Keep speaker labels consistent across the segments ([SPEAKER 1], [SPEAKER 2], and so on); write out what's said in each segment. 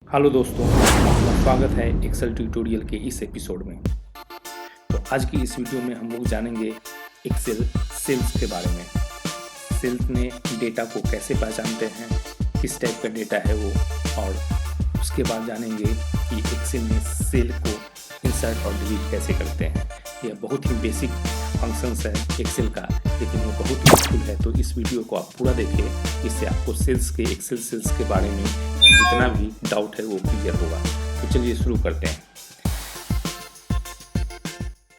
[SPEAKER 1] Hello दोस्तों, आपका स्वागत है एक्सेल ट्यूटोरियल के इस एपिसोड में। तो आज की इस वीडियो में हम लोग जानेंगे एक्सेल सेल्स के बारे में। सेल्स में डेटा को कैसे पहचानते हैं, किस टाइप का डेटा है वो, और उसके बाद जानेंगे कि एक्सेल में सेल को इंसर्ट और डिलीट कैसे करते हैं। यह बहुत ही बेसिक फंक्शंस है एक्सेल का, लेकिन ये बहुत यूजफुल है। तो इस वीडियो को आप पूरा देखिए, इससे आपको एक्सेल सेल्स के बारे में जितना भी डाउट है वो क्लियर होगा। तो चलिए शुरू करते हैं।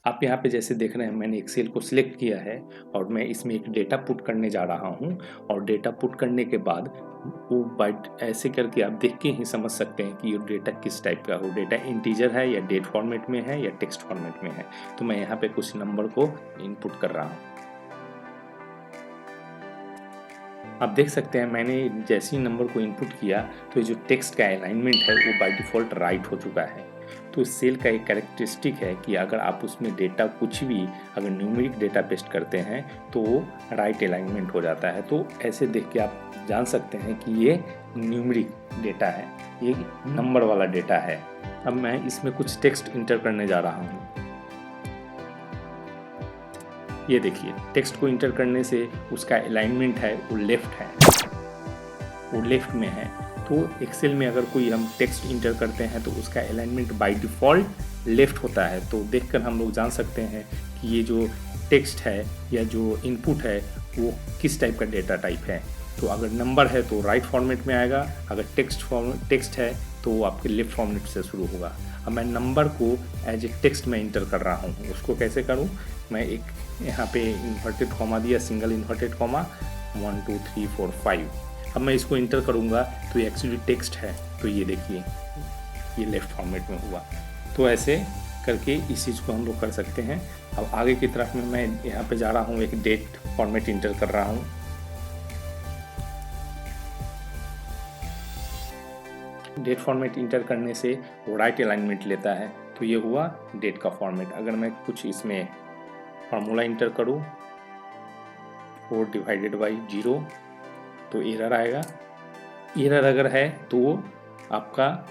[SPEAKER 1] आप यहाँ पे जैसे देख रहे हैं, मैंने एक्सेल को सिलेक्ट किया है और मैं इसमें एक डेटा पुट करने जा रहा हूँ। और डेटा पुट करने के बाद वो बाइट ऐसे करके आप देख के ही समझ सकते हैं कि ये डेटा किस टाइप का हो। डेटा इंटीजर है या डेट फॉर्मेट में है या टेक्स्ट फॉर्मेट में है। तो मैं यहाँ पे कुछ नंबर को इनपुट कर रहा हूँ। आप देख सकते हैं मैंने जैसे ही नंबर को इनपुट किया तो ये जो टेक्स्ट का अलाइनमेंट है वो बाय डिफ़ॉल्ट राइट हो चुका है। तो सेल का एक कैरेक्टरिस्टिक है कि अगर आप उसमें डेटा कुछ भी अगर न्यूमेरिक डेटा पेस्ट करते हैं तो वो राइट अलाइनमेंट हो जाता है। तो ऐसे देख के आप जान सकते हैं कि ये न्यूमेरिक डेटा है, ये नंबर वाला डेटा है। अब मैं इसमें कुछ टेक्स्ट इंटर करने जा रहा हूँ। ये देखिए, टेक्स्ट को इंटर करने से उसका अलाइनमेंट है वो लेफ्ट में है। तो एक्सेल में अगर कोई हम टेक्स्ट इंटर करते हैं तो उसका अलाइनमेंट बाय डिफ़ॉल्ट लेफ्ट होता है। तो देखकर हम लोग जान सकते हैं कि ये जो टेक्स्ट है या जो इनपुट है वो किस टाइप का डेटा टाइप है। तो अगर नंबर है तो राइट फॉर्मेट में आएगा, अगर टेक्स्ट है तो वो आपके लेफ्ट फॉर्मेट से शुरू होगा। अब मैं नंबर को एज ए टेक्स्ट में इंटर कर रहा हूँ। उसको कैसे करूँ, मैं एक यहाँ पे इन्वर्टेड कॉमा दिया, सिंगल इन्वर्टेड कॉमा 1 2 3 4 5। अब मैं इसको इंटर करूँगा तो ये एक्चुअली टेक्स्ट है। तो ये देखिए, ये लेफ्ट फॉर्मेट में हुआ। तो ऐसे करके इस चीज़ को हम लोग कर सकते हैं। अब आगे की तरफ में मैं यहाँ पे जा रहा हूँ, एक डेट फॉर्मेट इंटर कर रहा हूँ। डेट फॉर्मेट इंटर करने से वो राइट अलाइनमेंट लेता है। तो ये हुआ डेट का फॉर्मेट। अगर मैं कुछ इसमें फार्मूला इंटर करूँ 4/0 तो एरर आएगा। एरर अगर है तो आपका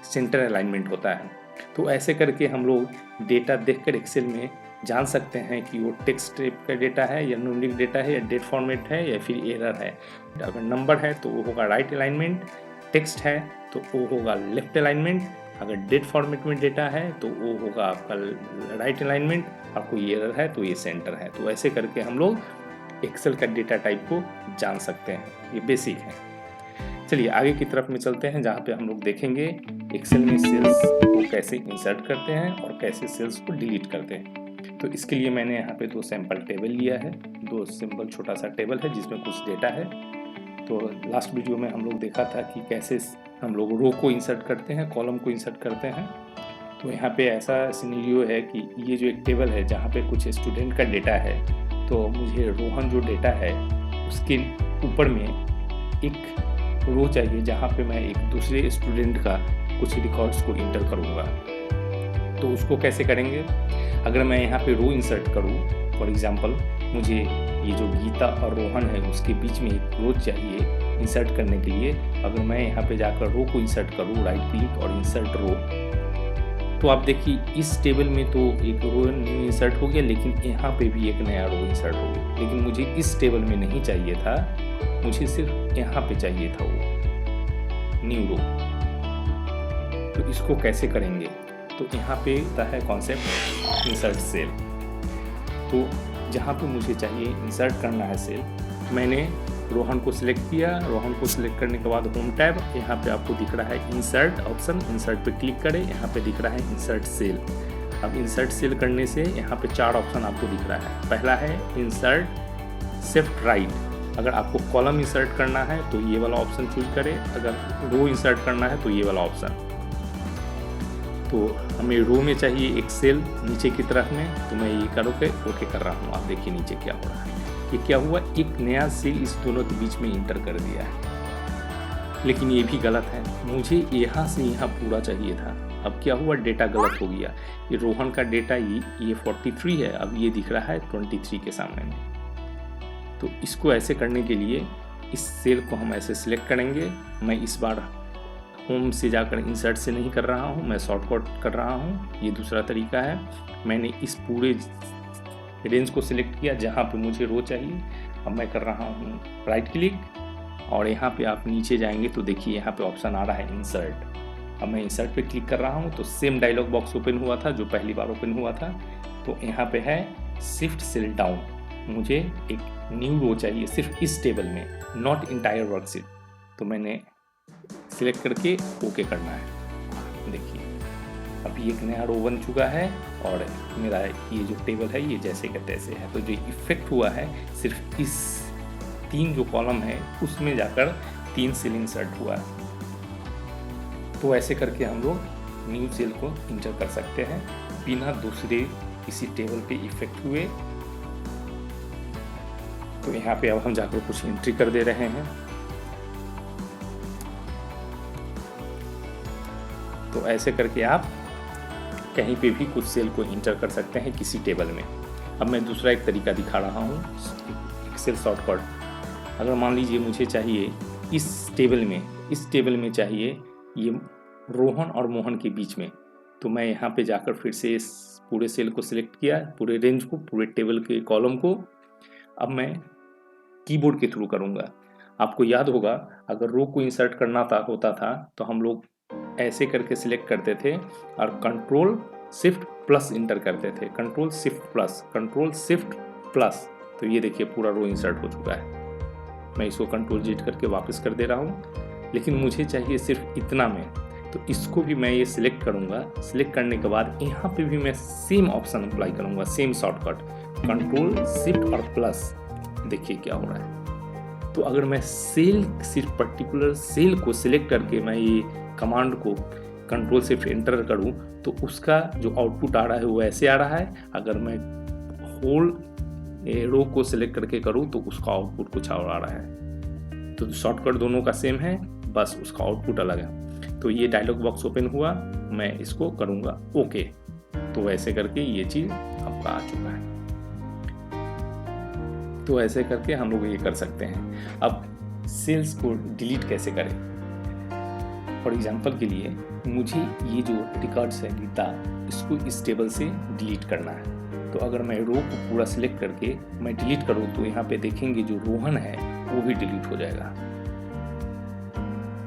[SPEAKER 1] सेंटर अलाइनमेंट होता है। तो ऐसे करके हम लोग डेटा देखकर एक्सेल में जान सकते हैं कि वो टेक्स्ट टाइप का डेटा है या न्यूमेरिक डेटा है या डेट फॉर्मेट है या फिर एरर है। अगर नंबर है तो वो होगा राइट अलाइनमेंट, टेक्स्ट है तो वो होगा लेफ्ट अलाइनमेंट, अगर डेट फॉर्मेट में डेटा है तो वो होगा आपका राइट अलाइनमेंट, और कोई एरर है तो ये सेंटर है। तो ऐसे करके हम लोग एक्सेल का डेटा टाइप को जान सकते हैं। ये बेसिक है। चलिए आगे की तरफ में चलते हैं, जहाँ पे हम लोग देखेंगे एक्सेल में सेल्स को कैसे इंसर्ट करते हैं और कैसे सेल्स को डिलीट करते हैं। तो इसके लिए मैंने यहाँ पे 2 सैम्पल टेबल लिया है। 2 सिंपल छोटा सा टेबल है जिसमें कुछ डेटा है। तो लास्ट वीडियो में हम लोग देखा था कि कैसे हम लोग रो को इंसर्ट करते हैं, कॉलम को इंसर्ट करते हैं। तो यहाँ पे ऐसा सिनेरियो है कि ये जो एक टेबल है जहाँ पे कुछ स्टूडेंट का डेटा है, तो मुझे रोहन जो डेटा है उसके ऊपर में एक रो चाहिए जहाँ पे मैं एक दूसरे स्टूडेंट का कुछ रिकॉर्ड्स को इंटर करूँगा। तो उसको कैसे करेंगे, अगर मैं यहाँ पे रो इंसर्ट करूँ, फॉर एग्जांपल मुझे ये जो गीता और रोहन है उसके बीच में एक रो चाहिए इंसर्ट करने के लिए। अगर मैं यहाँ पे जाकर रो को इंसर्ट करूँ, राइट क्लिक और इंसर्ट रो, तो आप देखिए इस टेबल में तो एक रो न्यू इंसर्ट हो गया, लेकिन यहाँ पे भी एक नया रो इंसर्ट हो गया। लेकिन मुझे इस टेबल में नहीं चाहिए था, मुझे सिर्फ यहाँ पे चाहिए था वो न्यू रो। तो इसको कैसे करेंगे, तो यहाँ पे होता है कॉन्सेप्ट इंसर्ट सेल। तो जहाँ पे मुझे चाहिए इंसर्ट करना है सेल, मैंने रोहन को सिलेक्ट किया। रोहन को सिलेक्ट करने के बाद होम टैब, यहाँ पे आपको दिख रहा है इंसर्ट ऑप्शन, इंसर्ट पे क्लिक करें। यहाँ पे दिख रहा है इंसर्ट सेल। अब इंसर्ट सेल करने से यहाँ पे 4 ऑप्शन आपको दिख रहा है। पहला है इंसर्ट शिफ्ट राइट। अगर आपको कॉलम इंसर्ट करना है तो ये वाला ऑप्शन चूज करें, अगर रो इंसर्ट करना है तो ये वाला ऑप्शन। तो हमें रो में चाहिए एक सेल नीचे की तरफ में, तो मैं ये करोगे ओके कर रहा हूँ। आप देखिए नीचे क्या हो रहा है, ये क्या हुआ, एक नया सेल इस दोनों के बीच में इंटर कर दिया है। लेकिन ये भी गलत है, मुझे यहाँ से यहाँ पूरा चाहिए था। अब क्या हुआ, डेटा गलत हो गया। ये रोहन का डेटा ये 43 है, अब ये दिख रहा है 23 के सामने में। तो इसको ऐसे करने के लिए इस सेल को हम ऐसे सिलेक्ट करेंगे। मैं इस बार होम से जाकर इंसर्ट से नहीं कर रहा हूँ, मैं शॉर्टकट कर रहा हूँ। ये दूसरा तरीका है। मैंने इस पूरे रेंज को सिलेक्ट किया जहाँ पे मुझे रो चाहिए। अब मैं कर रहा हूँ राइट क्लिक और यहाँ पे आप नीचे जाएंगे तो देखिए यहाँ पे ऑप्शन आ रहा है इंसर्ट। अब मैं इंसर्ट पे क्लिक कर रहा हूँ तो सेम डायलॉग बॉक्स ओपन हुआ था जो पहली बार ओपन हुआ था। तो यहाँ पे है शिफ्ट सेल डाउन, मुझे एक न्यू रो चाहिए सिर्फ इस टेबल में, नॉट इंटायर वर्कशीट। तो मैंने सिलेक्ट करके ओके करना है। देखिए अभी एक नया रो बन चुका है और मेरा ये जो टेबल है ये जैसे का तैसे है। तो जो इफेक्ट हुआ है सिर्फ इस 3 जो कॉलम है उसमें जाकर 3 सेल इंसर्ट हुआ है। तो ऐसे करके हम लोग न्यू सेल को इंटर कर सकते हैं बिना दूसरे किसी टेबल पे इफेक्ट हुए। तो यहाँ पे अब हम जाकर कुछ एंट्री कर दे रहे हैं। तो ऐसे करके आप कहीं पे भी कुछ सेल को इंटर कर सकते हैं किसी टेबल में। अब मैं दूसरा एक तरीका दिखा रहा हूँ, एक्सेल शॉर्टकट। अगर मान लीजिए मुझे चाहिए इस टेबल में चाहिए ये रोहन और मोहन के बीच में, तो मैं यहाँ पे जाकर फिर से इस पूरे सेल को सिलेक्ट किया, पूरे रेंज को, पूरे टेबल के कॉलम को। अब मैं कीबोर्ड के थ्रू करूँगा। आपको याद होगा अगर रो को इंसर्ट करना होता था तो हम लोग ऐसे करके सिलेक्ट करते थे और कंट्रोल शिफ्ट प्लस इंटर करते थे, कंट्रोल शिफ्ट प्लस। तो ये देखिए पूरा रो इंसर्ट हो चुका है। मैं इसको कंट्रोल जेड करके वापस कर दे रहा हूँ, लेकिन मुझे चाहिए सिर्फ इतना में। तो इसको भी मैं ये सिलेक्ट करूँगा। सिलेक्ट करने के बाद यहाँ पे भी मैं सेम ऑप्शन अप्लाई करूँगा, सेम शॉर्टकट कंट्रोल शिफ्ट और प्लस। देखिए क्या हो रहा है। तो अगर मैं सिर्फ पर्टिकुलर सेल को सिलेक्ट करके मैं ये कमांड को कंट्रोल शिफ्ट एंटर करूं तो उसका जो आउटपुट आ रहा है वो ऐसे आ रहा है। अगर मैं होल रो को सिलेक्ट करके करूं तो उसका आउटपुट कुछ और आ रहा है। तो शॉर्टकट दोनों का सेम है, बस उसका आउटपुट अलग है। तो ये डायलॉग बॉक्स ओपन हुआ, मैं इसको करूंगा ओके। तो ऐसे करके ये चीज़ आपका आ चुका है। तो ऐसे करके हम लोग ये कर सकते हैं। अब सेल्स को डिलीट कैसे करें? फॉर एग्जाम्पल के लिए मुझे ये जो रिकॉर्ड्स है गीता, इसको इस टेबल से डिलीट करना है। तो अगर मैं रो को पूरा सिलेक्ट करके मैं डिलीट करूँ तो यहाँ पे देखेंगे जो रोहन है वो भी डिलीट हो जाएगा।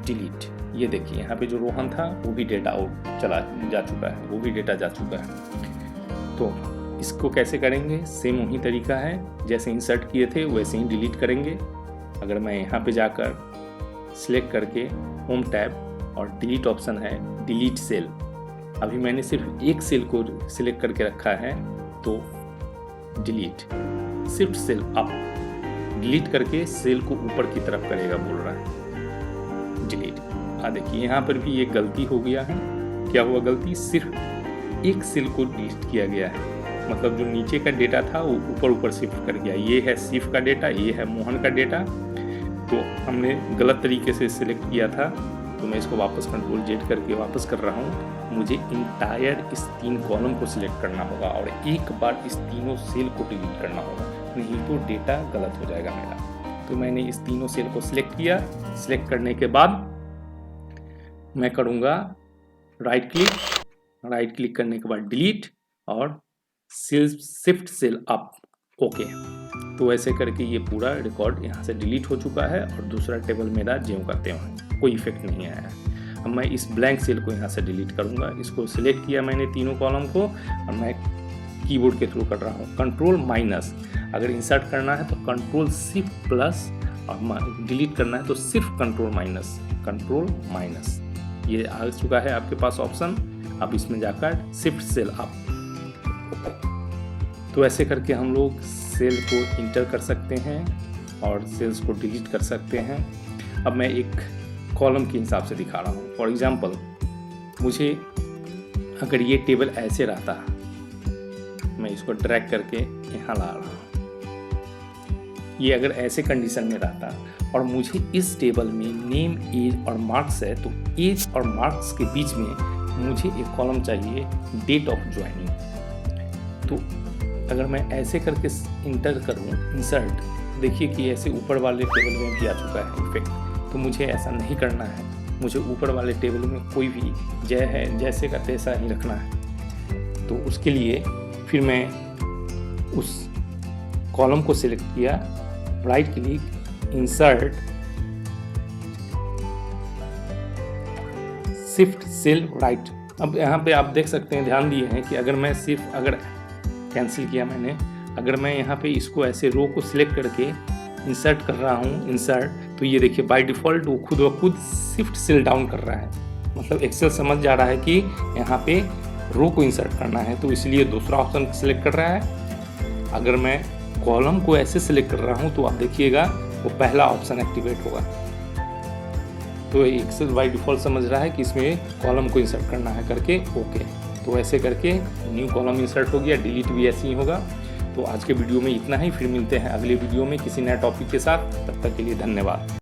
[SPEAKER 1] डिलीट, ये देखिए यहाँ पे जो रोहन था वो भी डेटा आउट जा चुका है, वो भी डेटा जा चुका है। तो इसको कैसे करेंगे? सेम वही तरीका है, जैसे इंसर्ट किए थे वैसे ही डिलीट करेंगे। अगर मैं यहाँ पे जाकर सिलेक्ट करके होम टैब और डिलीट ऑप्शन है, डिलीट सेल। अभी मैंने सिर्फ एक सेल को सिलेक्ट करके रखा है तो delete, shift cell up, delete करके सेल को ऊपर की तरफ करेगा बोल रहा है, डिलीट। देखिए यहाँ पर भी एक गलती हो गया है। क्या हुआ गलती? सिर्फ एक सेल को डिलीट किया गया है, मतलब जो नीचे का डेटा था वो ऊपर शिफ्ट कर गया। ये है शिव का डेटा, ये है मोहन का डेटा। तो हमने गलत तरीके से सिलेक्ट किया था। तो मैं इसको वापस कंट्रोल जेड करके वापस कर रहा हूँ। मुझे इंटायर इस 3 कॉलम को सिलेक्ट करना होगा और एक बार इस तीनों सेल को डिलीट करना होगा, नहीं तो डेटा गलत हो जाएगा मेरा। तो मैंने इस तीनों सेल को सिलेक्ट किया। सिलेक्ट करने के बाद मैं करूँगा राइट क्लिक करने के बाद डिलीट और शिफ्ट सेल अप, ओके। तो ऐसे करके ये पूरा रिकॉर्ड यहाँ से डिलीट हो चुका है और दूसरा टेबल मेरा ज्यों का त्यों है, कोई इफेक्ट नहीं आया है। अब मैं इस ब्लैंक सेल को यहाँ से डिलीट करूँगा। इसको सिलेक्ट किया मैंने तीनों कॉलम को और मैं कीबोर्ड के थ्रू कर रहा हूँ, कंट्रोल माइनस। अगर इंसर्ट करना है तो कंट्रोल शिफ्ट प्लस और डिलीट करना है तो सिर्फ कंट्रोल माइनस। ये आ चुका है आपके पास ऑप्शन। अब इसमें जाकर शिफ्ट सेल अप। तो ऐसे करके हम लोग सेल को इंटर कर सकते हैं और सेल्स को डिलीट कर सकते हैं। अब मैं एक कॉलम के हिसाब से दिखा रहा हूँ। फॉर एग्जांपल मुझे अगर ये टेबल ऐसे रहता, मैं इसको ड्रैग करके यहाँ ला रहा हूँ, ये अगर ऐसे कंडीशन में रहता और मुझे इस टेबल में नेम, एज और मार्क्स है, तो एज और मार्क्स के बीच में मुझे एक कॉलम चाहिए डेट ऑफ ज्वाइनिंग। तो अगर मैं ऐसे करके इंटर करूँ इंसर्ट, देखिए कि ऐसे ऊपर वाले टेबल में भी आ चुका है इफेक्ट। तो मुझे ऐसा नहीं करना है, मुझे ऊपर वाले टेबल में कोई भी जैसे का तैसा ही रखना है। तो उसके लिए फिर मैं उस कॉलम को सिलेक्ट किया, right click, insert, shift cell right. अब यहाँ पे आप देख सकते हैं, ध्यान दिए हैं कि अगर कैंसिल किया मैंने, अगर मैं यहाँ पे इसको ऐसे रो को सिलेक्ट करके इंसर्ट कर रहा हूँ, इंसर्ट, तो ये देखिए बाय डिफ़ॉल्ट वो खुद ब खुद शिफ्ट सेल डाउन कर रहा है। मतलब एक्सेल समझ जा रहा है कि यहाँ पे रो को इंसर्ट करना है, तो इसलिए दूसरा ऑप्शन सिलेक्ट कर रहा है। अगर मैं कॉलम को ऐसे सिलेक्ट कर रहा हूँ तो आप देखिएगा वो पहला ऑप्शन एक्टिवेट होगा। तो एक्सेल बाय डिफ़ॉल्ट समझ रहा है कि इसमें कॉलम को इंसर्ट करना है करके ओके। तो ऐसे करके न्यू कॉलम इंसर्ट हो गया, डिलीट भी ऐसे ही होगा। तो आज के वीडियो में इतना ही, फिर मिलते हैं अगले वीडियो में किसी नए टॉपिक के साथ। तब तक के लिए धन्यवाद।